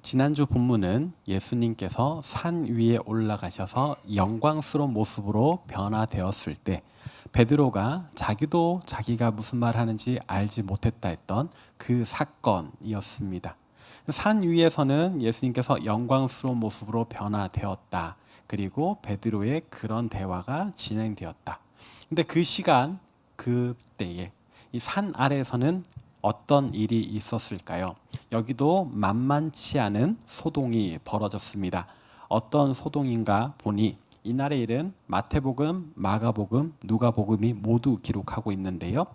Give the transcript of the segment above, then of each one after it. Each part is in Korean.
지난주 본문은 예수님께서 산 위에 올라가셔서 영광스러운 모습으로 변화되었을 때 베드로가 자기도 자기가 무슨 말 하는지 알지 못했다 했던 그 사건이었습니다. 산 위에서는 예수님께서 영광스러운 모습으로 변화되었다. 그리고 베드로의 그런 대화가 진행되었다. 근데 그 시간, 그때에 이 산 아래에서는 어떤 일이 있었을까요? 여기도 만만치 않은 소동이 벌어졌습니다. 어떤 소동인가 보니 이날의 일은 마태복음, 마가복음, 누가복음이 모두 기록하고 있는데요.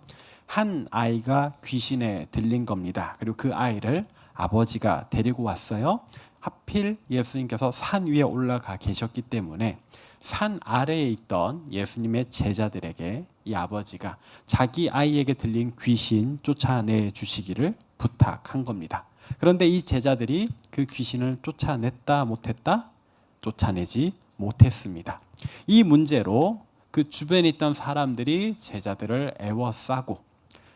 한 아이가 귀신에 들린 겁니다. 그리고 그 아이를 아버지가 데리고 왔어요. 하필 예수님께서 산 위에 올라가 계셨기 때문에 산 아래에 있던 예수님의 제자들에게 이 아버지가 자기 아이에게 들린 귀신 쫓아내 주시기를 부탁한 겁니다. 그런데 이 제자들이 그 귀신을 쫓아냈다 못했다? 쫓아내지 못했습니다. 이 문제로 그 주변에 있던 사람들이 제자들을 애워싸고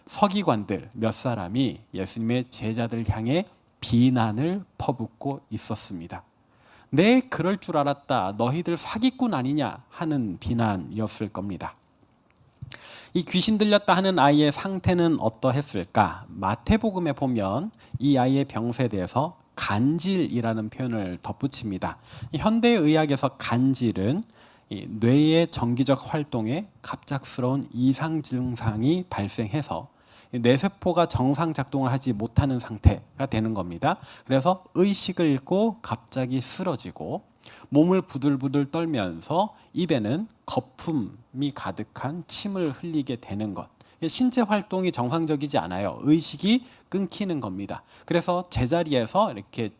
서기관들 몇 사람이 예수님의 제자들 향해 비난을 퍼붓고 있었습니다. 내 그럴 줄 알았다. 너희들 사기꾼 아니냐 하는 비난이었을 겁니다. 이 귀신 들렸다 하는 아이의 상태는 어떠했을까? 마태복음에 보면 이 아이의 병세에 대해서 간질이라는 표현을 덧붙입니다. 현대의학에서 간질은 뇌의 정기적 활동에 갑작스러운 이상 증상이 발생해서 뇌세포가 정상 작동을 하지 못하는 상태가 되는 겁니다. 그래서 의식을 잃고 갑자기 쓰러지고 몸을 부들부들 떨면서 입에는 거품이 가득한 침을 흘리게 되는 것. 신체 활동이 정상적이지 않아요. 의식이 끊기는 겁니다. 그래서 제자리에서 이렇게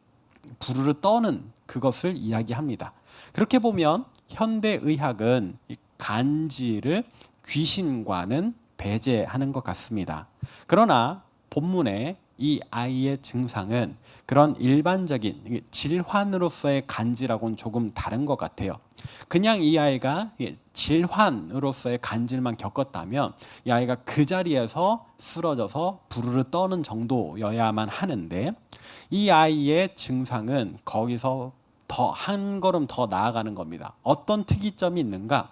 부르르 떠는 그것을 이야기합니다. 그렇게 보면 현대의학은 간질을 귀신과는 배제하는 것 같습니다. 그러나 본문에 이 아이의 증상은 그런 일반적인 질환으로서의 간질하고는 조금 다른 것 같아요. 그냥 이 아이가 질환으로서의 간질만 겪었다면 이 아이가 그 자리에서 쓰러져서 부르르 떠는 정도여야만 하는데 이 아이의 증상은 거기서 더 한 걸음 더 나아가는 겁니다. 어떤 특이점이 있는가?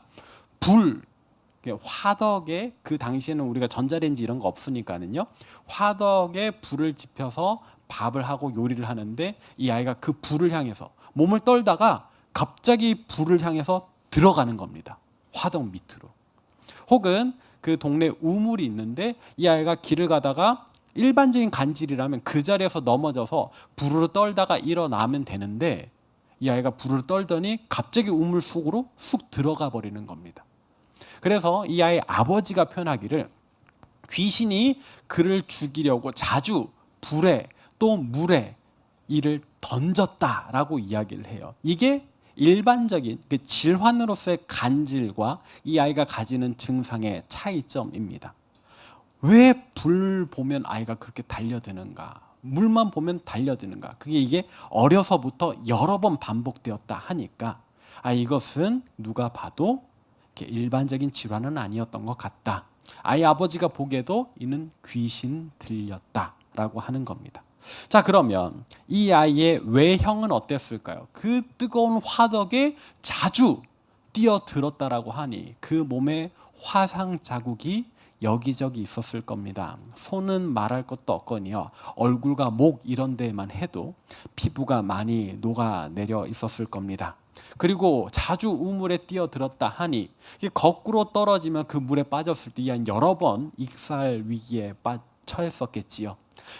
화덕에 그 당시에는 우리가 전자레인지 이런 거 없으니까는요. 화덕에 불을 지펴서 밥을 하고 요리를 하는데 이 아이가 그 불을 향해서 몸을 떨다가 갑자기 불을 향해서 들어가는 겁니다. 화덕 밑으로. 혹은 그 동네 우물이 있는데 이 아이가 길을 가다가 일반적인 간질이라면 그 자리에서 넘어져서 부르르 떨다가 일어나면 되는데 이 아이가 부르르 떨더니 갑자기 우물 속으로 쑥 들어가 버리는 겁니다. 그래서 이 아이의 아버지가 표현하기를 귀신이 그를 죽이려고 자주 불에 또 물에 이를 던졌다라고 이야기를 해요. 이게 일반적인 그 질환으로서의 간질과 이 아이가 가지는 증상의 차이점입니다. 왜 불 보면 아이가 그렇게 달려드는가? 물만 보면 달려드는가? 이게 어려서부터 여러 번 반복되었다 하니까 이것은 누가 봐도 일반적인 질환은 아니었던 것 같다. 아이 아버지가 보기에도 이는 귀신 들렸다라고 하는 겁니다. 자, 그러면 이 아이의 외형은 어땠을까요? 그 뜨거운 화덕에 자주 뛰어들었다라고 하니 그 몸에 화상 자국이 여기저기 있었을 겁니다. 손은 말할 것도 없거니요. 얼굴과 목 이런 데만 해도 피부가 많이 녹아내려 있었을 겁니다. 그리고 자주 우물에 뛰어들었다 하니 거꾸로 떨어지면 그 물에 빠졌을 때 여러 번 익살 위기에 처했었겠지요.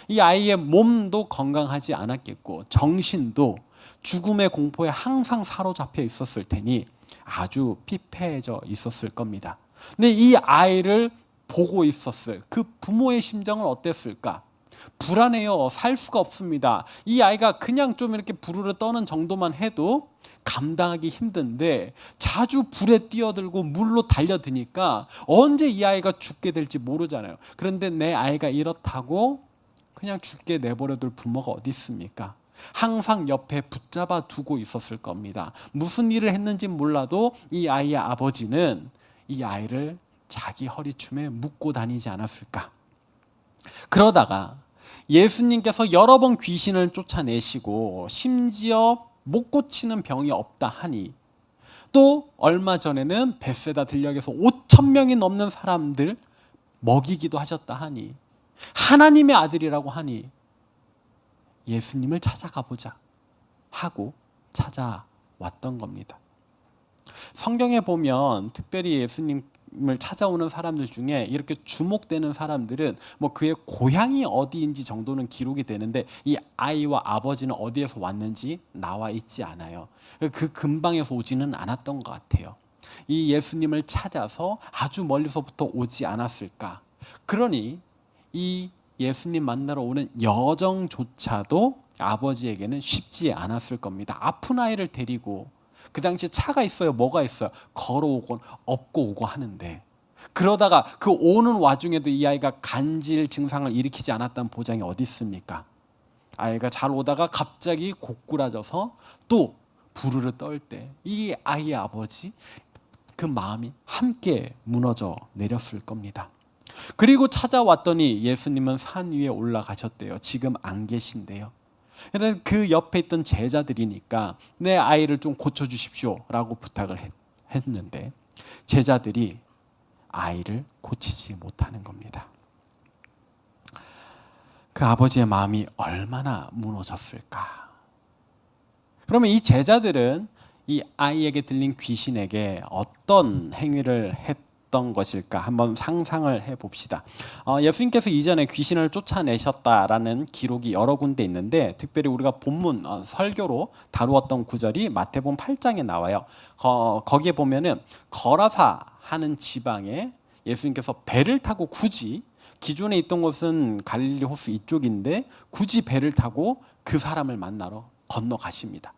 이 아이의 몸도 건강하지 않았겠고 정신도 죽음의 공포에 항상 사로잡혀 있었을 테니 아주 피폐해져 있었을 겁니다. 근데 이 아이를 보고 있었을 그 부모의 심정은 어땠을까? 불안해요. 살 수가 없습니다. 이 아이가 그냥 좀 이렇게 부르르 떠는 정도만 해도 감당하기 힘든데 자주 불에 뛰어들고 물로 달려드니까 언제 이 아이가 죽게 될지 모르잖아요. 그런데 내 아이가 이렇다고 그냥 죽게 내버려둘 부모가 어디 있습니까? 항상 옆에 붙잡아 두고 있었을 겁니다. 무슨 일을 했는지 몰라도 이 아이의 아버지는 이 아이를 자기 허리춤에 묶고 다니지 않았을까? 그러다가 예수님께서 여러 번 귀신을 쫓아내시고 심지어 못 고치는 병이 없다 하니, 또 얼마 전에는 벳세다 들녘에서 5천 명이 넘는 사람들 먹이기도 하셨다 하니, 하나님의 아들이라고 하니 예수님을 찾아가 보자 하고 찾아왔던 겁니다. 성경에 보면 특별히 예수님을 찾아오는 사람들 중에 이렇게 주목되는 사람들은 뭐 그의 고향이 어디인지 정도는 기록이 되는데, 이 아이와 아버지는 어디에서 왔는지 나와 있지 않아요. 그 근방에서 오지는 않았던 것 같아요. 이 예수님을 찾아서 아주 멀리서부터 오지 않았을까. 그러니 이 예수님 만나러 오는 여정조차도 아버지에게는 쉽지 않았을 겁니다. 아픈 아이를 데리고, 그 당시에 차가 있어요, 뭐가 있어요, 걸어오곤 업고 오고 하는데, 그러다가 그 오는 와중에도 이 아이가 간질 증상을 일으키지 않았다는 보장이 어디 있습니까? 아이가 잘 오다가 갑자기 고꾸라져서 또 부르르 떨 때 이 아이의 아버지 그 마음이 함께 무너져 내렸을 겁니다. 그리고 찾아왔더니 예수님은 산 위에 올라가셨대요. 지금 안 계신데요. 그런데 그 옆에 있던 제자들이니까 내 아이를 좀 고쳐주십시오 라고 부탁을 했는데, 제자들이 아이를 고치지 못하는 겁니다. 그 아버지의 마음이 얼마나 무너졌을까. 그러면 이 제자들은 이 아이에게 들린 귀신에게 어떤 행위를 했던 것일까 한번 상상을 해봅시다. 예수님께서 이전에 귀신을 쫓아내셨다라는 기록이 여러 군데 있는데, 특별히 우리가 본문 설교로 다루었던 구절이 마태복음 8장에 나와요. 거기에 보면은 거라사 하는 지방에 예수님께서 배를 타고 굳이, 기존에 있던 곳은 갈릴리 호수 이쪽인데 굳이 배를 타고 그 사람을 만나러 건너가십니다.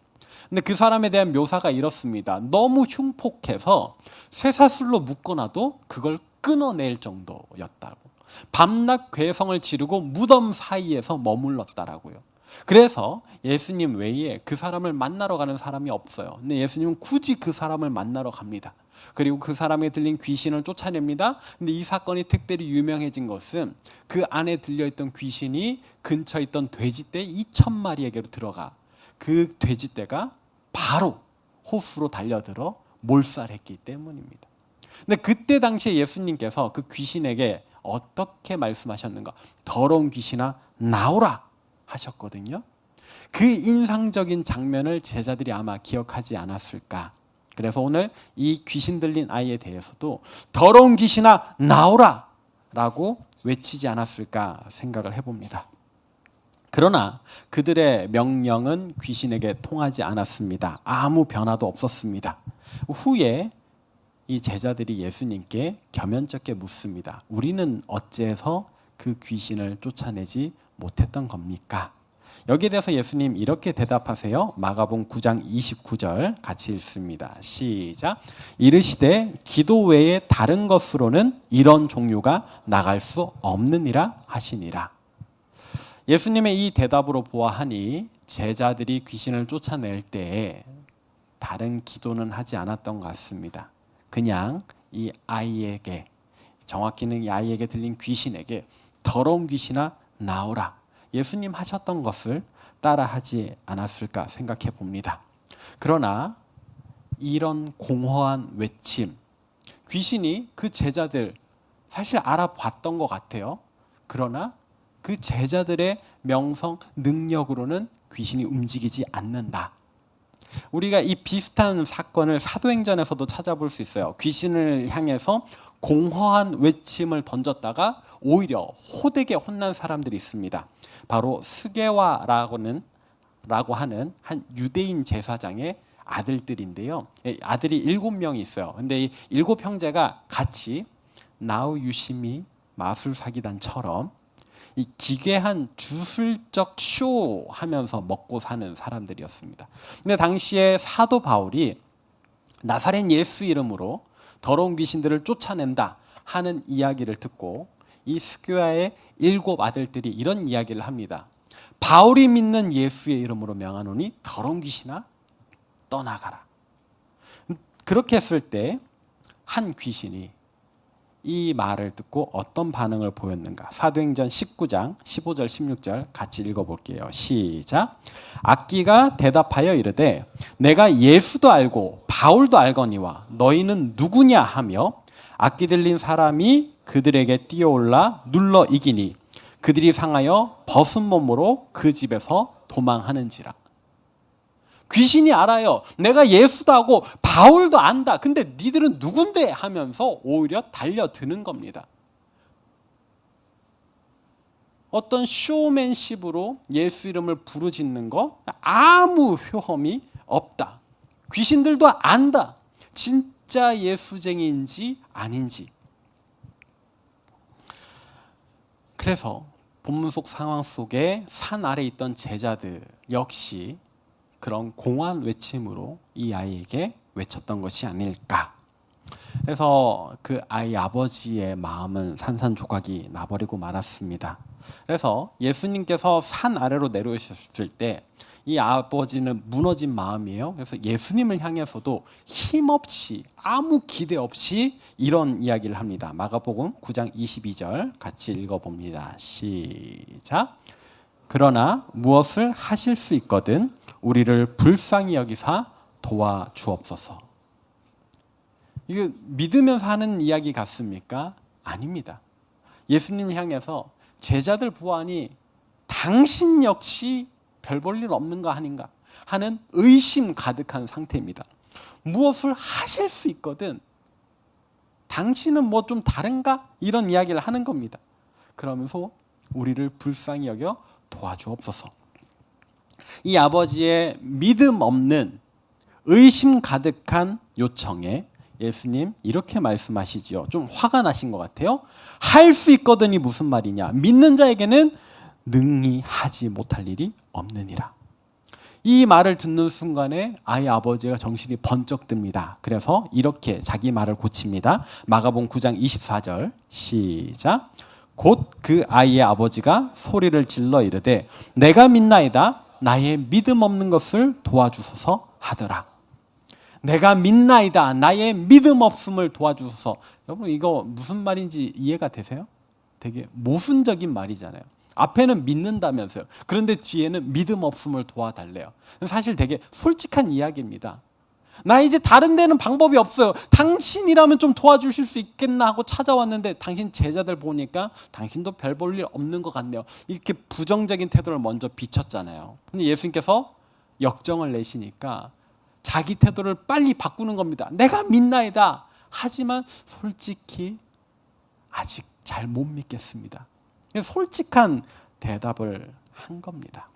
근데 그 사람에 대한 묘사가 이렇습니다. 너무 흉폭해서 쇠사슬로 묶어놔도 그걸 끊어낼 정도였다고. 밤낮 괴성을 지르고 무덤 사이에서 머물렀다라고요. 그래서 예수님 외에 그 사람을 만나러 가는 사람이 없어요. 근데 예수님은 굳이 그 사람을 만나러 갑니다. 그리고 그 사람에 들린 귀신을 쫓아냅니다. 근데 이 사건이 특별히 유명해진 것은 그 안에 들려있던 귀신이 근처에 있던 돼지떼 2,000마리에게로 들어가 그 돼지떼가 바로 호수로 달려들어 몰살했기 때문입니다. 근데 그때 당시에 예수님께서 그 귀신에게 어떻게 말씀하셨는가? 더러운 귀신아 나오라 하셨거든요. 그 인상적인 장면을 제자들이 아마 기억하지 않았을까. 그래서 오늘 이 귀신 들린 아이에 대해서도 더러운 귀신아 나오라 라고 외치지 않았을까 생각을 해봅니다. 그러나 그들의 명령은 귀신에게 통하지 않았습니다. 아무 변화도 없었습니다. 후에 이 제자들이 예수님께 겸연쩍게 묻습니다. 우리는 어째서 그 귀신을 쫓아내지 못했던 겁니까? 여기에 대해서 예수님 이렇게 대답하세요. 마가복음 9장 29절 같이 읽습니다. 시작. 이르시되 기도 외에 다른 것으로는 이런 종류가 나갈 수 없느니라 하시니라. 예수님의 이 대답으로 보아하니 제자들이 귀신을 쫓아낼 때에 다른 기도는 하지 않았던 것 같습니다. 그냥 이 아이에게, 정확히는 이 아이에게 들린 귀신에게 더러운 귀신아 나오라, 예수님 하셨던 것을 따라하지 않았을까 생각해 봅니다. 그러나 이런 공허한 외침, 귀신이 그 제자들 사실 알아봤던 것 같아요. 그러나 그 제자들의 명성, 능력으로는 귀신이 움직이지 않는다. 우리가 이 비슷한 사건을 사도행전에서도 찾아볼 수 있어요. 귀신을 향해서 공허한 외침을 던졌다가 오히려 호되게 혼난 사람들이 있습니다. 바로 스게와라고 하는 한 유대인 제사장의 아들들인데요. 아들이 7명이 있어요. 근데 이 7 형제가 같이 나우 유시미 마술사기단처럼 이 기괴한 주술적 쇼 하면서 먹고 사는 사람들이었습니다. 근데 당시에 사도 바울이 나사렛 예수 이름으로 더러운 귀신들을 쫓아낸다 하는 이야기를 듣고 이 스교야의 7 아들들이 이런 이야기를 합니다. 바울이 믿는 예수의 이름으로 명하노니 더러운 귀신아 떠나가라. 그렇게 했을 때 한 귀신이 이 말을 듣고 어떤 반응을 보였는가? 사도행전 19장 15절 16절 같이 읽어볼게요. 시작. 악기가 대답하여 이르되 내가 예수도 알고 바울도 알거니와 너희는 누구냐 하며 악기 들린 사람이 그들에게 뛰어올라 눌러 이기니 그들이 상하여 벗은 몸으로 그 집에서 도망하는지라. 귀신이 알아요. 내가 예수도 하고 바울도 안다. 근데 니들은 누군데? 하면서 오히려 달려드는 겁니다. 어떤 쇼맨십으로 예수 이름을 부르짖는 거 아무 효험이 없다. 귀신들도 안다. 진짜 예수쟁이인지 아닌지. 그래서 본문 속 상황 속에 산 아래 있던 제자들 역시 그런 공허한 외침으로 이 아이에게 외쳤던 것이 아닐까. 그래서 그 아이 아버지의 마음은 산산조각이 나버리고 말았습니다. 그래서 예수님께서 산 아래로 내려오셨을 때 이 아버지는 무너진 마음이에요. 그래서 예수님을 향해서도 힘없이 아무 기대 없이 이런 이야기를 합니다. 마가복음 9장 22절 같이 읽어봅니다. 시작. 그러나 무엇을 하실 수 있거든 우리를 불쌍히 여기사 도와주옵소서. 이거 믿으면서 하는 이야기 같습니까? 아닙니다. 예수님 향해서 제자들 보아하니 당신 역시 별 볼 일 없는 거 아닌가 하는 의심 가득한 상태입니다. 무엇을 하실 수 있거든 당신은 뭐 좀 다른가? 이런 이야기를 하는 겁니다. 그러면서 우리를 불쌍히 여겨 도와주옵소서. 이 아버지의 믿음 없는 의심 가득한 요청에 예수님 이렇게 말씀하시지요. 좀 화가 나신 것 같아요. 할 수 있거든이 무슨 말이냐. 믿는 자에게는 능히 하지 못할 일이 없느니라. 이 말을 듣는 순간에 아이 아버지가 정신이 번쩍 듭니다. 그래서 이렇게 자기 말을 고칩니다. 마가복음 9장 24절 시작. 곧 그 아이의 아버지가 소리를 질러 이르되 내가 믿나이다 나의 믿음 없는 것을 도와주소서 하더라. 내가 믿나이다 나의 믿음 없음을 도와주소서. 여러분 이거 무슨 말인지 이해가 되세요? 되게 모순적인 말이잖아요. 앞에는 믿는다면서요. 그런데 뒤에는 믿음 없음을 도와달래요. 사실 되게 솔직한 이야기입니다. 나 이제 다른 데는 방법이 없어요. 당신이라면 좀 도와주실 수 있겠나 하고 찾아왔는데 당신 제자들 보니까 당신도 별 볼 일 없는 것 같네요. 이렇게 부정적인 태도를 먼저 비쳤잖아요. 근데 예수님께서 역정을 내시니까 자기 태도를 빨리 바꾸는 겁니다. 내가 믿나이다. 하지만 솔직히 아직 잘 못 믿겠습니다. 솔직한 대답을 한 겁니다.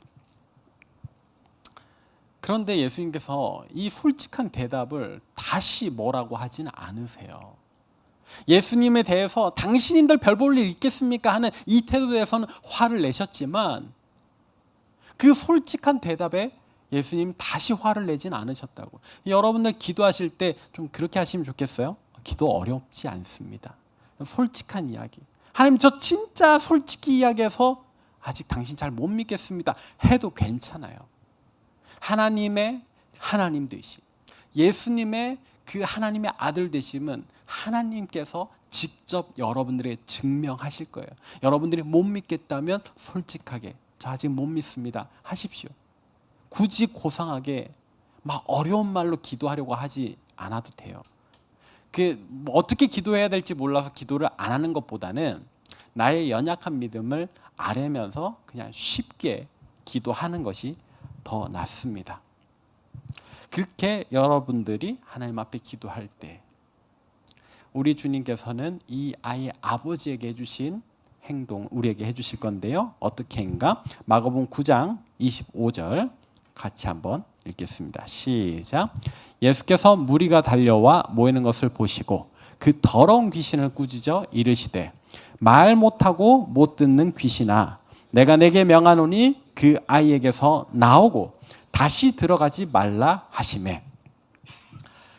그런데 예수님께서 이 솔직한 대답을 다시 뭐라고 하지는 않으세요. 예수님에 대해서 당신인들 별 볼 일 있겠습니까? 하는 이 태도에 대해서는 화를 내셨지만 그 솔직한 대답에 예수님 다시 화를 내진 않으셨다고. 여러분들 기도하실 때 좀 그렇게 하시면 좋겠어요? 기도 어렵지 않습니다. 솔직한 이야기. 하나님 저 진짜 솔직히 이야기해서 아직 당신 잘 못 믿겠습니다. 해도 괜찮아요. 하나님의 하나님 되심, 예수님의 그 하나님의 아들 되심은 하나님께서 직접 여러분들에게 증명하실 거예요. 여러분들이 못 믿겠다면 솔직하게 저 아직 못 믿습니다 하십시오. 굳이 고상하게 막 어려운 말로 기도하려고 하지 않아도 돼요. 뭐 어떻게 기도해야 될지 몰라서 기도를 안 하는 것보다는 나의 연약한 믿음을 아뢰면서 그냥 쉽게 기도하는 것이 더 낫습니다. 그렇게 여러분들이 하나님 앞에 기도할 때 우리 주님께서는 이 아이의 아버지에게 해주신 행동 우리에게 해주실 건데요. 어떻게인가? 마가복음 9장 25절 같이 한번 읽겠습니다. 시작. 예수께서 무리가 달려와 모이는 것을 보시고 그 더러운 귀신을 꾸짖어 이르시되 말 못하고 못 듣는 귀신아 내가 내게 명하노니 그 아이에게서 나오고 다시 들어가지 말라 하시매.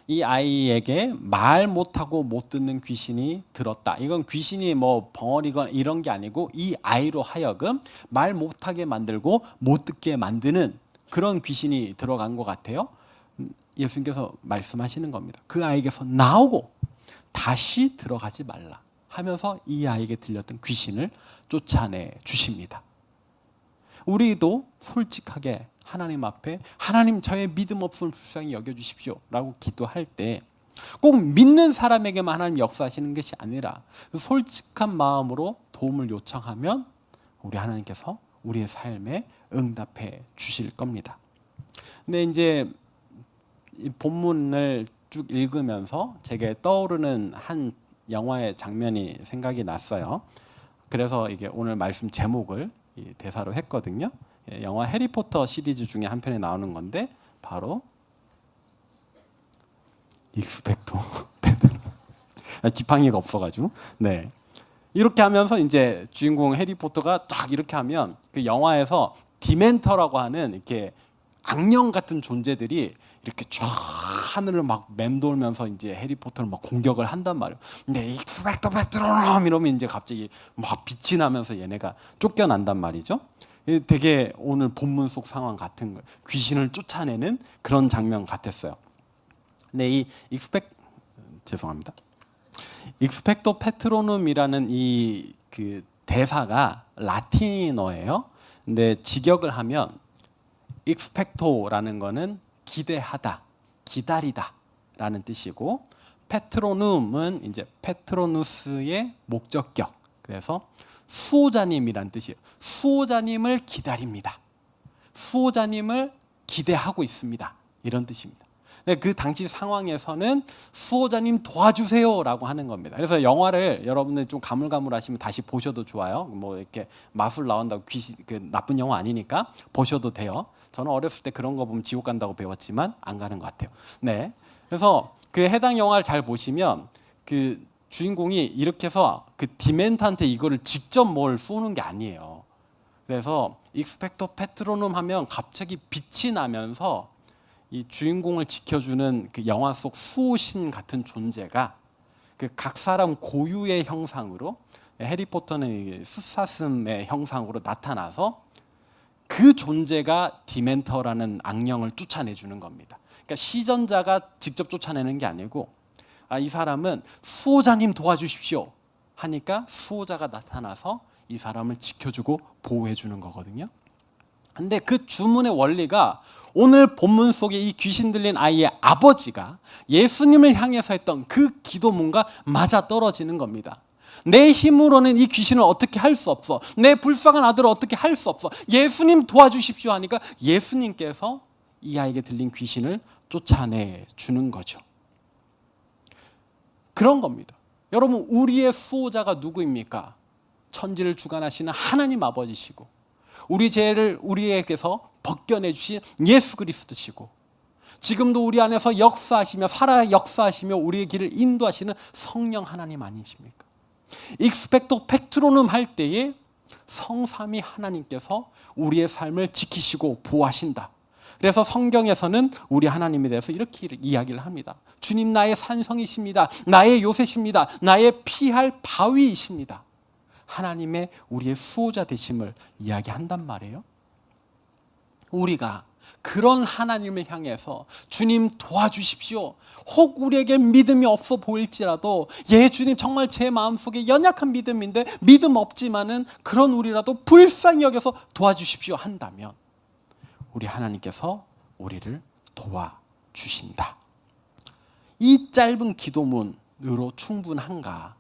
이 아이에게 말 못하고 못 듣는 귀신이 들었다. 이건 귀신이 뭐 벙어리거나 이런 게 아니고 이 아이로 하여금 말 못하게 만들고 못 듣게 만드는 그런 귀신이 들어간 것 같아요. 예수님께서 말씀하시는 겁니다. 그 아이에게서 나오고 다시 들어가지 말라. 하면서 이 아이에게 들렸던 귀신을 쫓아내 주십니다. 우리도 솔직하게 하나님 앞에 하나님 저의 믿음 없음을 불쌍히 여겨주십시오 라고 기도할 때 꼭 믿는 사람에게만 하나님 역사하시는 것이 아니라 솔직한 마음으로 도움을 요청하면 우리 하나님께서 우리의 삶에 응답해 주실 겁니다. 근데 이제 이 본문을 쭉 읽으면서 제게 떠오르는 한 영화의 장면이 생각이 났어요. 그래서 이게 오늘 말씀 제목을 이 대사로 했거든요. 영화 해리포터 시리즈 중에 한 편에 나오는 건데 바로 익스펙토 패트로. 지팡이가 없어가지고 네 이렇게 하면서 이제 주인공 해리포터가 딱 이렇게 하면 그 영화에서 디멘터라고 하는 이렇게 악령 같은 존재들이 이렇게 쫙 하늘을 막 맴돌면서 이제 해리포터를 막 공격을 한단 말이에요. 근데 익스펙토 패트로놈 이러면 이제 갑자기 막 빛이 나면서 얘네가 쫓겨난단 말이죠. 되게 오늘 본문 속 상황 같은 거예요. 귀신을 쫓아내는 그런 장면 같았어요. 근데 이 익스펙토 패트로눔이라는 이 그 대사가 라틴어예요. 근데 직역을 하면 익스펙토라는 거는 기대하다, 기다리다라는 뜻이고 패트로눔은 이제 페트로누스의 목적격. 그래서 수호자님이란 뜻이에요. 수호자님을 기다립니다. 수호자님을 기대하고 있습니다. 이런 뜻입니다. 그 당시 상황에서는 수호자님 도와주세요라고 하는 겁니다. 그래서 영화를 여러분들 좀 가물가물하시면 다시 보셔도 좋아요. 뭐 이렇게 마술 나온다고 귀신 그 나쁜 영화 아니니까 보셔도 돼요. 저는 어렸을 때 그런 거 보면 지옥 간다고 배웠지만 안 가는 것 같아요. 네. 그래서 그 해당 영화를 잘 보시면 그 주인공이 이렇게 해서 그 디멘트한테 이거를 직접 뭘 쏘는 게 아니에요. 그래서 익스펙토 패트로눔 하면 갑자기 빛이 나면서 이 주인공을 지켜주는 그 영화 속 수호신 같은 존재가 그 각 사람 고유의 형상으로 해리포터는 숫사슴의 형상으로 나타나서 그 존재가 디멘터라는 악령을 쫓아내주는 겁니다. 그러니까 시전자가 직접 쫓아내는 게 아니고 이 사람은 수호자님 도와주십시오 하니까 수호자가 나타나서 이 사람을 지켜주고 보호해주는 거거든요. 근데 그 주문의 원리가 오늘 본문 속에 이 귀신 들린 아이의 아버지가 예수님을 향해서 했던 그 기도문과 맞아 떨어지는 겁니다. 내 힘으로는 이 귀신을 어떻게 할 수 없어. 내 불쌍한 아들을 어떻게 할 수 없어. 예수님 도와주십시오 하니까 예수님께서 이 아이에게 들린 귀신을 쫓아내 주는 거죠. 그런 겁니다. 여러분, 우리의 수호자가 누구입니까? 천지를 주관하시는 하나님 아버지시고 우리 죄를 우리에게서 벗겨내 주신 예수 그리스도시고 지금도 우리 안에서 역사하시며 살아 역사하시며 우리의 길을 인도하시는 성령 하나님 아니십니까? 익스펙토 패트로눔 할 때에 성삼위 하나님께서 우리의 삶을 지키시고 보호하신다. 그래서 성경에서는 우리 하나님에 대해서 이렇게 이야기를 합니다. 주님 나의 산성이십니다. 나의 요새십니다. 나의 피할 바위이십니다. 하나님의 우리의 수호자 되심을 이야기한단 말이에요. 우리가 그런 하나님을 향해서 주님 도와주십시오. 혹 우리에게 믿음이 없어 보일지라도 주님 정말 제 마음속에 연약한 믿음인데 믿음 없지만은 그런 우리라도 불쌍히 여겨서 도와주십시오 한다면 우리 하나님께서 우리를 도와주신다. 이 짧은 기도문으로 충분한가?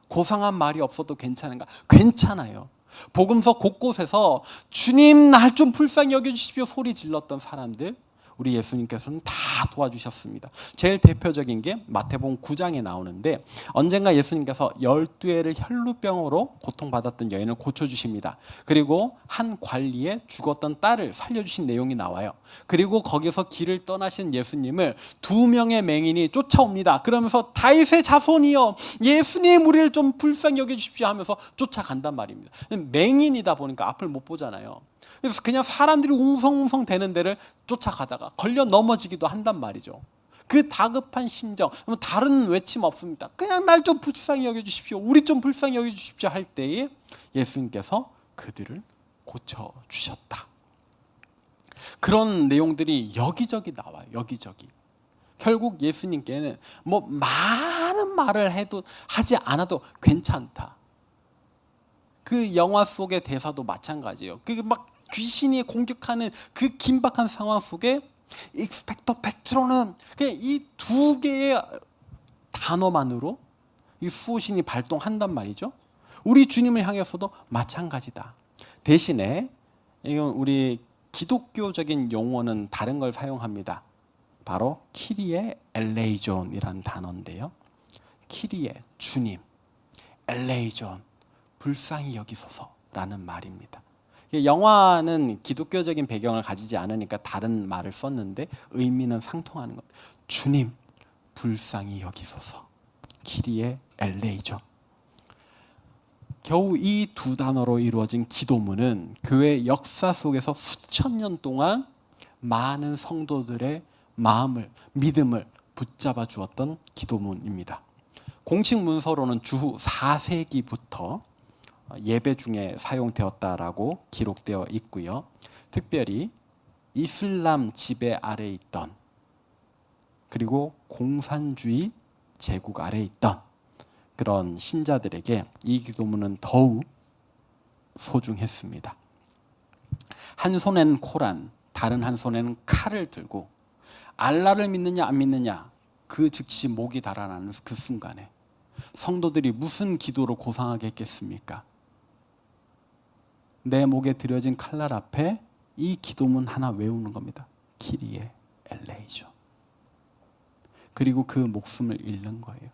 고상한 말이 없어도 괜찮은가? 괜찮아요. 복음서 곳곳에서 주님 날 좀 불쌍히 여겨주십시오 소리 질렀던 사람들 우리 예수님께서는 다 도와주셨습니다. 제일 대표적인 게 마태복음 9장에 나오는데 언젠가 예수님께서 12회를 혈루병으로 고통받았던 여인을 고쳐주십니다. 그리고 한 관리의 죽었던 딸을 살려주신 내용이 나와요. 그리고 거기서 길을 떠나신 예수님을 2명의 맹인이 쫓아옵니다. 그러면서 다윗의 자손이여 예수님 우리를 좀 불쌍히 여겨주십시오 하면서 쫓아간단 말입니다. 맹인이다 보니까 앞을 못 보잖아요. 그래서 그냥 사람들이 웅성웅성 되는 데를 쫓아가다가 걸려 넘어지기도 한단 말이죠. 그 다급한 심정, 다른 외침 없습니다. 그냥 날 좀 불쌍히 여겨주십시오. 우리 좀 불쌍히 여겨주십시오 할 때에 예수님께서 그들을 고쳐주셨다. 그런 내용들이 여기저기 나와요. 여기저기. 결국 예수님께는 뭐 많은 큰 말을 해도 하지 않아도 괜찮다. 그 영화 속의 대사도 마찬가지예요. 그 막 귀신이 공격하는 그 긴박한 상황 속에 익스펙토 패트로는 그냥 이 두 개의 단어만으로 이 수호신이 발동한단 말이죠. 우리 주님을 향해서도 마찬가지다. 대신에 이건 우리 기독교적인 용어는 다른 걸 사용합니다. 바로 키리에 엘레이존이라는 단어인데요. 키리에 주님, 엘레이존 불쌍히 여기소서라는 말입니다. 영화는 기독교적인 배경을 가지지 않으니까 다른 말을 썼는데 의미는 상통하는 것. 주님 불쌍히 여기소서. 키리에 엘레이존. 겨우 이 두 단어로 이루어진 기도문은 교회 역사 속에서 수천 년 동안 많은 성도들의 마음을, 믿음을 붙잡아 주었던 기도문입니다. 공식 문서로는 주후 4세기부터 예배 중에 사용되었다라고 기록되어 있고요. 특별히 이슬람 지배 아래 있던 그리고 공산주의 제국 아래 있던 그런 신자들에게 이 기도문은 더욱 소중했습니다. 한 손에는 코란, 다른 한 손에는 칼을 들고 알라를 믿느냐 안 믿느냐 그 즉시 목이 달아나는 그 순간에 성도들이 무슨 기도로 고상하게 했겠습니까? 내 목에 들여진 칼날 앞에 이 기도문 하나 외우는 겁니다. 키리에 엘레이존. 그리고 그 목숨을 잃는 거예요.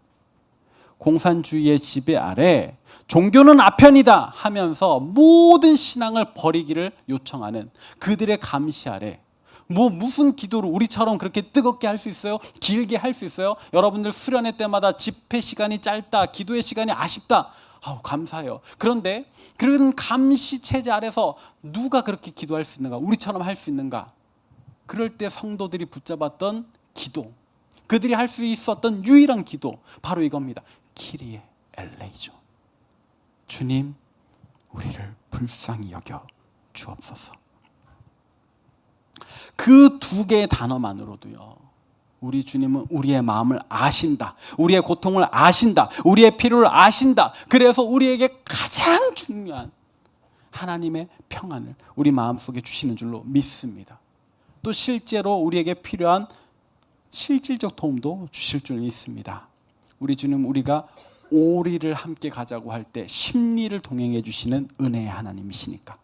공산주의의 지배 아래 종교는 아편이다 하면서 모든 신앙을 버리기를 요청하는 그들의 감시 아래 무슨 기도를 우리처럼 그렇게 뜨겁게 할 수 있어요? 길게 할 수 있어요? 여러분들 수련회 때마다 집회 시간이 짧다, 기도의 시간이 아쉽다. 감사해요. 그런데 그런 감시 체제 아래서 누가 그렇게 기도할 수 있는가? 우리처럼 할 수 있는가? 그럴 때 성도들이 붙잡았던 기도, 그들이 할 수 있었던 유일한 기도, 바로 이겁니다. 키리에 엘레이존. 주님, 우리를 불쌍히 여겨 주옵소서. 그 두 개의 단어만으로도요, 우리 주님은 우리의 마음을 아신다, 우리의 고통을 아신다, 우리의 필요를 아신다. 그래서 우리에게 가장 중요한 하나님의 평안을 우리 마음속에 주시는 줄로 믿습니다. 또 실제로 우리에게 필요한 실질적 도움도 주실 줄 믿습니다. 우리 주님, 우리가 오리를 함께 가자고 할 때 심리를 동행해 주시는 은혜의 하나님이시니까,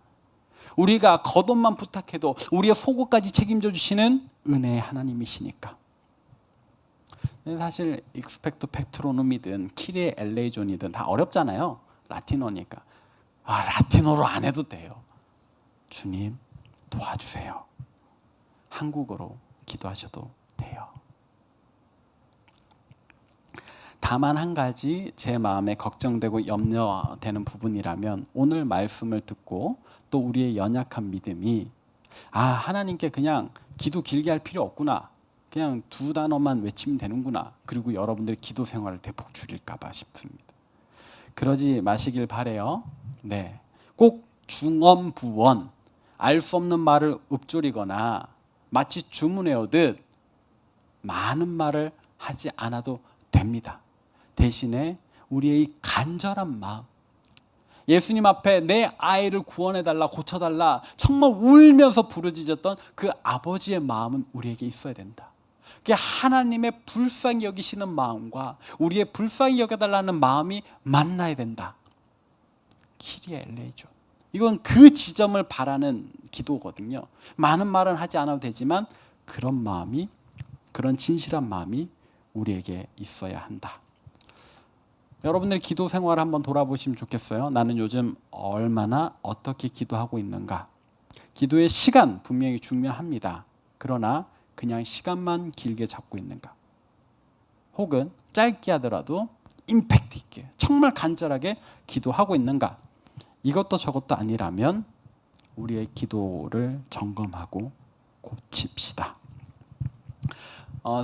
우리가 겉옷만 부탁해도 우리의 속옷까지 책임져 주시는 은혜의 하나님이시니까. 사실 익스펙토 패트로눔이든 키리에 엘레이존이든 다 어렵잖아요. 라틴어니까. 라틴어로 안 해도 돼요. 주님 도와주세요. 한국어로 기도하셔도 돼요. 다만 한 가지 제 마음에 걱정되고 염려되는 부분이라면, 오늘 말씀을 듣고 또 우리의 연약한 믿음이 하나님께 그냥 기도 길게 할 필요 없구나, 그냥 두 단어만 외치면 되는구나, 그리고 여러분들의 기도 생활을 대폭 줄일까 봐 싶습니다. 그러지 마시길 바래요. 네, 꼭 중언부언 알 수 없는 말을 읊조리거나 마치 주문해오듯 많은 말을 하지 않아도 됩니다. 대신에 우리의 이 간절한 마음, 예수님 앞에 내 아이를 구원해달라, 고쳐달라 정말 울면서 부르짖었던 그 아버지의 마음은 우리에게 있어야 된다. 그게 하나님의 불쌍히 여기시는 마음과 우리의 불쌍히 여겨달라는 마음이 만나야 된다. 키리에 엘레이존. 이건 그 지점을 바라는 기도거든요. 많은 말은 하지 않아도 되지만 그런 마음이, 그런 진실한 마음이 우리에게 있어야 한다. 여러분들 기도 생활을 한번 돌아보시면 좋겠어요. 나는 요즘 얼마나 어떻게 기도하고 있는가. 기도의 시간 분명히 중요합니다. 그러나 그냥 시간만 길게 잡고 있는가, 혹은 짧게 하더라도 임팩트 있게 정말 간절하게 기도하고 있는가. 이것도 저것도 아니라면 우리의 기도를 점검하고 고칩시다.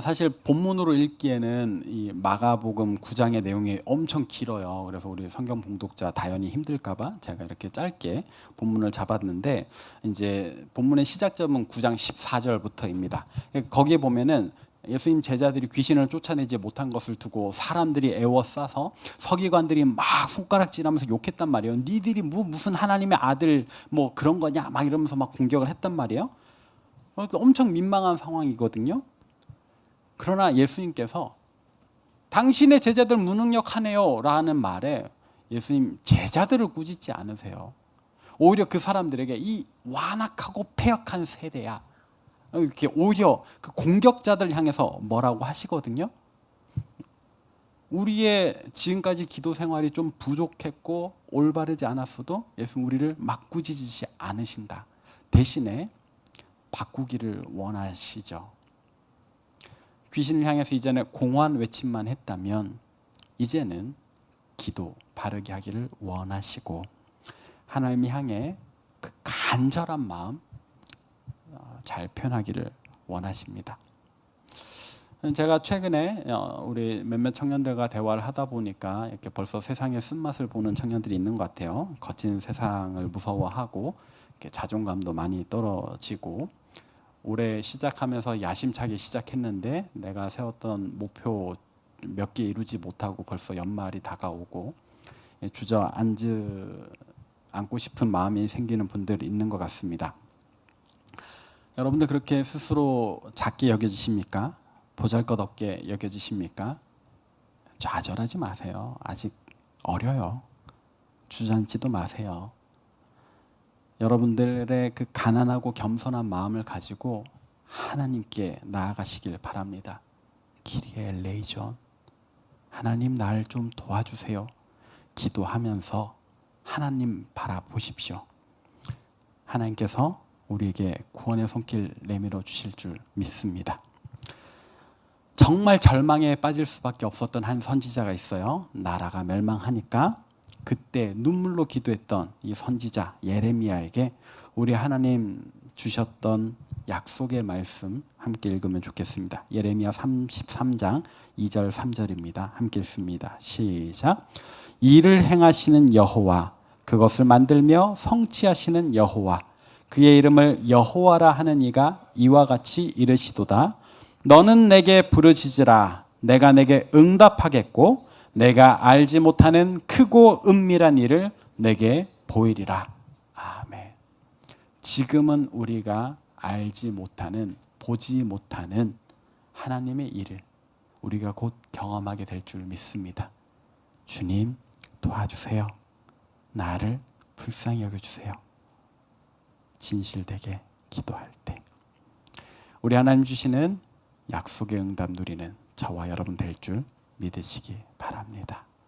사실 본문으로 읽기에는 이 마가복음 9장의 내용이 엄청 길어요. 그래서 우리 성경 봉독자 다연히 힘들까봐 제가 이렇게 짧게 본문을 잡았는데, 이제 본문의 시작점은 9장 14절부터입니다. 거기에 보면은 예수님 제자들이 귀신을 쫓아내지 못한 것을 두고 사람들이 애워싸서 서기관들이 막 손가락질하면서 욕했단 말이에요. 니들이 무슨 하나님의 아들 뭐 그런 거냐 막 이러면서 막 공격을 했단 말이에요. 엄청 민망한 상황이거든요. 그러나 예수님께서 당신의 제자들 무능력하네요 라는 말에 예수님 제자들을 꾸짖지 않으세요. 오히려 그 사람들에게 이 완악하고 패역한 세대야, 이렇게 오히려 그 공격자들 향해서 뭐라고 하시거든요. 우리의 지금까지 기도 생활이 좀 부족했고 올바르지 않았어도 예수님 우리를 막 꾸짖지 않으신다. 대신에 바꾸기를 원하시죠. 귀신을 향해서 이전에 공허한 외침만 했다면 이제는 기도 바르게 하기를 원하시고 하나님을 향해 그 간절한 마음 잘 표현하기를 원하십니다. 제가 최근에 우리 몇몇 청년들과 대화를 하다 보니까 이렇게 벌써 세상의 쓴맛을 보는 청년들이 있는 것 같아요. 거친 세상을 무서워하고 이렇게 자존감도 많이 떨어지고 올해 시작하면서 야심차게 시작했는데 내가 세웠던 목표 몇 개 이루지 못하고 벌써 연말이 다가오고 주저앉고 싶은 마음이 생기는 분들이 있는 것 같습니다. 여러분들 그렇게 스스로 작게 여겨지십니까? 보잘것없게 여겨지십니까? 좌절하지 마세요. 아직 어려요. 주저앉지도 마세요. 여러분들의 그 가난하고 겸손한 마음을 가지고 하나님께 나아가시길 바랍니다. 키리에 레이전, 하나님 날 좀 도와주세요. 기도하면서 하나님 바라보십시오. 하나님께서 우리에게 구원의 손길 내밀어 주실 줄 믿습니다. 정말 절망에 빠질 수밖에 없었던 한 선지자가 있어요. 나라가 멸망하니까 그때 눈물로 기도했던 이 선지자 예레미야에게 우리 하나님 주셨던 약속의 말씀 함께 읽으면 좋겠습니다. 예레미야 33장 2절 3절입니다. 함께 읽습니다. 시작. 이를 행하시는 여호와, 그것을 만들며 성취하시는 여호와, 그의 이름을 여호와라 하는 이가 이와 같이 이르시도다. 너는 내게 부르짖으라. 내가 내게 응답하겠고 내가 알지 못하는 크고 은밀한 일을 내게 보이리라. 아멘. 지금은 우리가 알지 못하는, 보지 못하는 하나님의 일을 우리가 곧 경험하게 될 줄 믿습니다. 주님 도와주세요. 나를 불쌍히 여겨주세요. 진실되게 기도할 때 우리 하나님 주시는 약속의 응답 누리는 저와 여러분 될 줄 믿으시기 바랍니다.